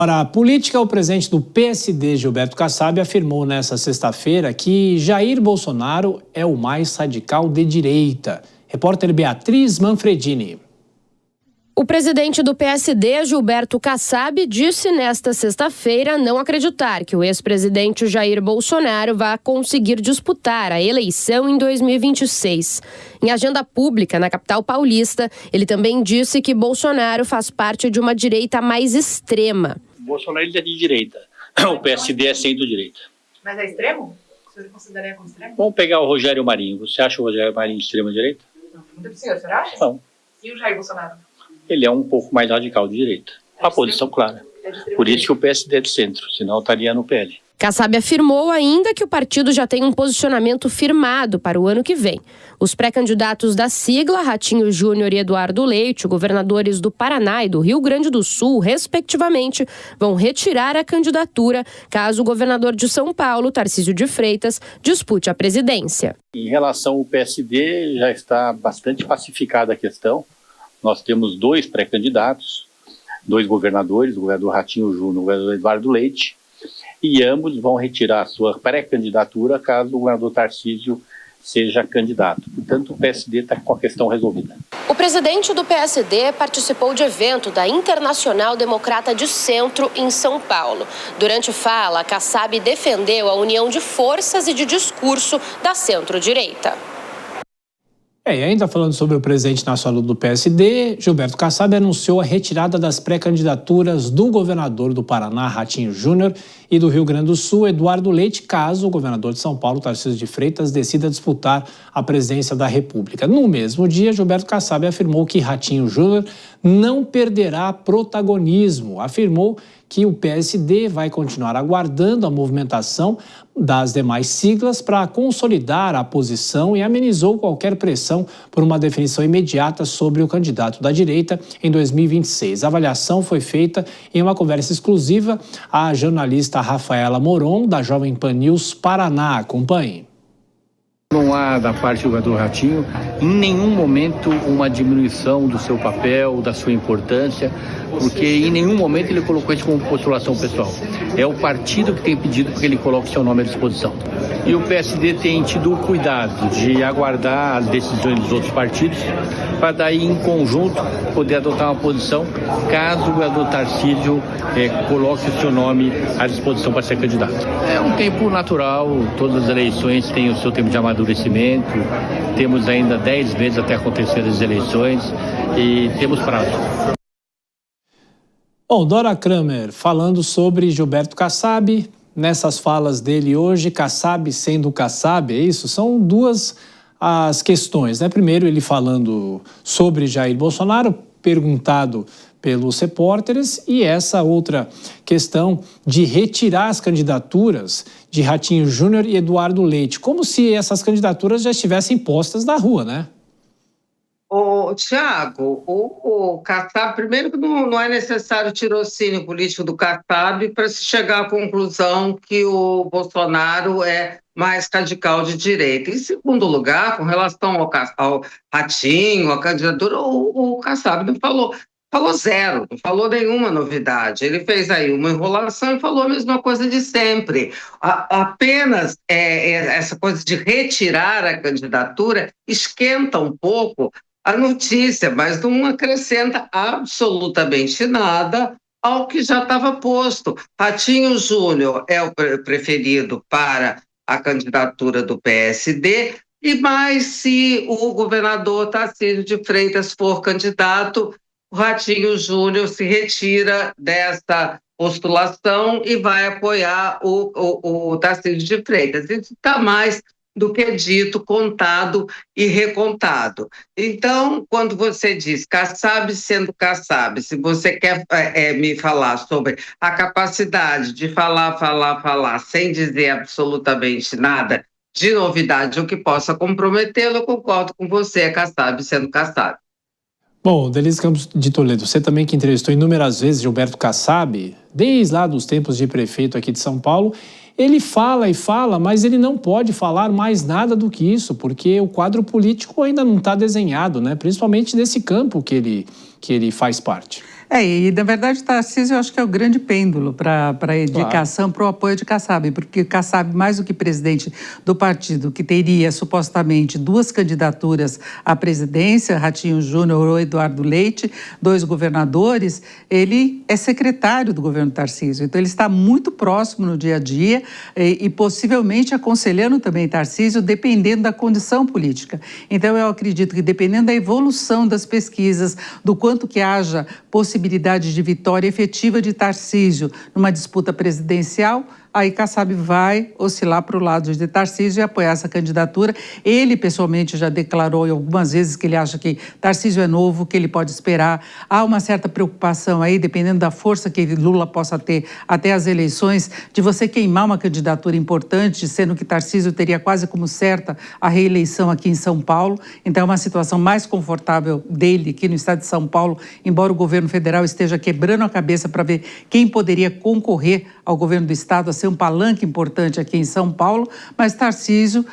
Para a política, o presidente do PSD, Gilberto Kassab, afirmou nesta sexta-feira que Jair Bolsonaro é o mais radical de direita. Repórter Beatriz Manfredini. O presidente do PSD, Gilberto Kassab, disse nesta sexta-feira não acreditar que o ex-presidente Jair Bolsonaro vá conseguir disputar a eleição em 2026. Em agenda pública na capital paulista, ele também disse que Bolsonaro faz parte de uma direita mais extrema. O Bolsonaro ele é de direita, o PSD é centro-direita. Mas é extremo? Você consideraria como extremo? Vamos pegar o Rogério Marinho. Você acha o Rogério Marinho de extrema-direita? Não, pergunta pro senhor, você acha? Não. E o Jair Bolsonaro? Ele é um pouco mais radical de direita. A posição clara. Por isso que o PSD é de centro, senão estaria no PL. Kassab afirmou ainda que o partido já tem um posicionamento firmado para o ano que vem. Os pré-candidatos da sigla, Ratinho Júnior e Eduardo Leite, governadores do Paraná e do Rio Grande do Sul, respectivamente, vão retirar a candidatura caso o governador de São Paulo, Tarcísio de Freitas, dispute a presidência. Em relação ao PSD, já está bastante pacificada a questão. Nós temos 2 pré-candidatos, 2 governadores, o governador Ratinho Júnior e o governador Eduardo Leite, e ambos vão retirar a sua pré-candidatura caso o governador Tarcísio seja candidato. Portanto, o PSD está com a questão resolvida. O presidente do PSD participou de evento da Internacional Democrata de Centro em São Paulo. Durante fala, Kassab defendeu a união de forças e de discurso da centro-direita. E ainda falando sobre o presidente nacional do PSD, Gilberto Kassab anunciou a retirada das pré-candidaturas do governador do Paraná, Ratinho Júnior, e do Rio Grande do Sul, Eduardo Leite, caso o governador de São Paulo, Tarcísio de Freitas, decida disputar a presidência da República. No mesmo dia, Gilberto Kassab afirmou que Ratinho Júnior não perderá protagonismo. Afirmou que o PSD vai continuar aguardando a movimentação das demais siglas para consolidar a posição e amenizou qualquer pressão por uma definição imediata sobre o candidato da direita em 2026. A avaliação foi feita em uma conversa exclusiva à jornalista Rafaela Moron, da Jovem Pan News Paraná. Acompanhe. Não há, da parte do governador Ratinho, em nenhum momento uma diminuição do seu papel, da sua importância, porque em nenhum momento ele colocou isso como postulação pessoal. É o partido que tem pedido que ele coloque seu nome à disposição. E o PSD tem tido o cuidado de aguardar as decisões dos outros partidos, para daí, em conjunto, poder adotar uma posição, caso o governador Tarcísio coloque o seu nome à disposição para ser candidato. É um tempo natural, todas as eleições têm o seu tempo de amadurecimento, temos ainda 10 meses até acontecer as eleições e temos prazo. Bom, Dora Kramer falando sobre Gilberto Kassab, nessas falas dele hoje, Kassab sendo Kassab, é isso? São duas as questões, né? Primeiro ele falando sobre Jair Bolsonaro, perguntado pelos repórteres, e essa outra questão de retirar as candidaturas de Ratinho Júnior e Eduardo Leite, como se essas candidaturas já estivessem postas na rua, né? Tiago, o Kassab, primeiro que não é necessário tirocínio político do Kassab para se chegar à conclusão que o Bolsonaro é mais radical de direita. Em segundo lugar, com relação ao Ratinho, a candidatura, o Kassab não falou zero, não falou nenhuma novidade. Ele fez aí uma enrolação e falou a mesma coisa de sempre. Apenas essa coisa de retirar a candidatura esquenta um pouco a notícia, mas não acrescenta absolutamente nada ao que já estava posto. Ratinho Júnior é o preferido para a candidatura do PSD, e mais se o governador Tarcísio de Freitas for candidato, o Ratinho Júnior se retira dessa postulação e vai apoiar o Tarcísio de Freitas. Isso está mais do que dito, contado e recontado. Então, quando você diz Kassab sendo Kassab, se você quer me falar sobre a capacidade de falar, sem dizer absolutamente nada de novidade ou que possa comprometê-lo, eu concordo com você, Kassab sendo Kassab. Bom, Denise Campos de Toledo, você também que entrevistou inúmeras vezes Gilberto Kassab, desde lá dos tempos de prefeito aqui de São Paulo, ele fala e fala, mas ele não pode falar mais nada do que isso, porque o quadro político ainda não está desenhado, né? Principalmente nesse campo que ele faz parte. E na verdade Tarcísio eu acho que é o grande pêndulo para a indicação, para o apoio de Kassab, porque Kassab, mais do que presidente do partido, que teria supostamente 2 candidaturas à presidência, Ratinho Júnior ou Eduardo Leite, 2 governadores, ele é secretário do governo Tarcísio, então ele está muito próximo no dia a dia e possivelmente aconselhando também Tarcísio, dependendo da condição política. Então eu acredito que dependendo da evolução das pesquisas, do quanto que haja possibilidade de vitória efetiva de Tarcísio numa disputa presidencial, aí Kassab vai oscilar para o lado de Tarcísio e apoiar essa candidatura. Ele, pessoalmente, já declarou algumas vezes que ele acha que Tarcísio é novo, que ele pode esperar. Há uma certa preocupação aí, dependendo da força que Lula possa ter até as eleições, de você queimar uma candidatura importante, sendo que Tarcísio teria quase como certa a reeleição aqui em São Paulo. Então, é uma situação mais confortável dele aqui no estado de São Paulo, embora o governo federal esteja quebrando a cabeça para ver quem poderia concorrer ao governo do estado, a ser um palanque importante aqui em São Paulo, mas Tarcísio,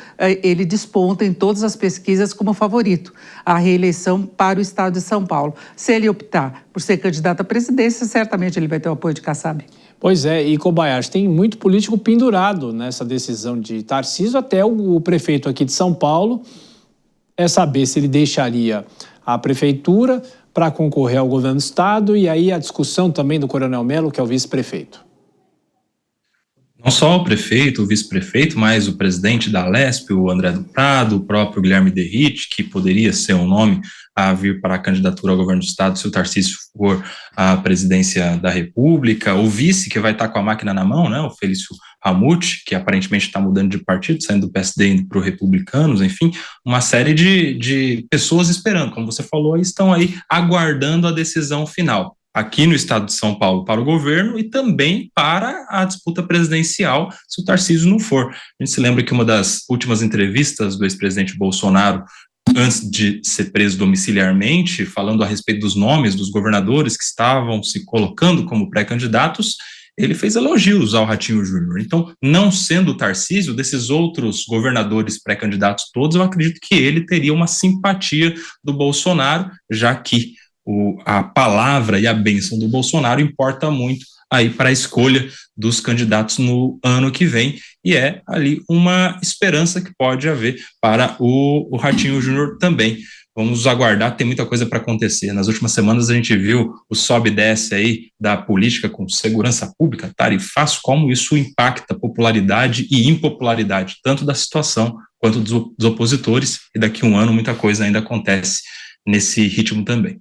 ele desponta em todas as pesquisas como favorito à reeleição para o estado de São Paulo. Se ele optar por ser candidato à presidência, certamente ele vai ter o apoio de Kassab. Pois é, e Kobayashi, tem muito político pendurado nessa decisão de Tarcísio, até o prefeito aqui de São Paulo é saber se ele deixaria a prefeitura para concorrer ao governo do estado, e aí a discussão também do Coronel Melo, que é o vice-prefeito. Não só o prefeito, o vice-prefeito, mas o presidente da Alesp, o André do Prado, o próprio Guilherme Derrite, que poderia ser um nome a vir para a candidatura ao governo do estado se o Tarcísio for à presidência da República, o vice que vai estar com a máquina na mão, né, o Felício Ramute, que aparentemente está mudando de partido, saindo do PSD indo para o Republicanos, enfim, uma série de pessoas esperando, como você falou, estão aí aguardando a decisão final. Aqui no estado de São Paulo para o governo e também para a disputa presidencial, se o Tarcísio não for. A gente se lembra que uma das últimas entrevistas do ex-presidente Bolsonaro, antes de ser preso domiciliarmente, falando a respeito dos nomes dos governadores que estavam se colocando como pré-candidatos, ele fez elogios ao Ratinho Júnior. Então, não sendo o Tarcísio, desses outros governadores pré-candidatos todos, eu acredito que ele teria uma simpatia do Bolsonaro, já que a palavra e a bênção do Bolsonaro importa muito aí para a escolha dos candidatos no ano que vem, e é ali uma esperança que pode haver para o Ratinho Júnior também. Vamos aguardar, tem muita coisa para acontecer. Nas últimas semanas a gente viu o sobe e desce aí da política com segurança pública, tarifaço, como isso impacta popularidade e impopularidade, tanto da situação quanto dos opositores, e daqui a um ano muita coisa ainda acontece nesse ritmo também.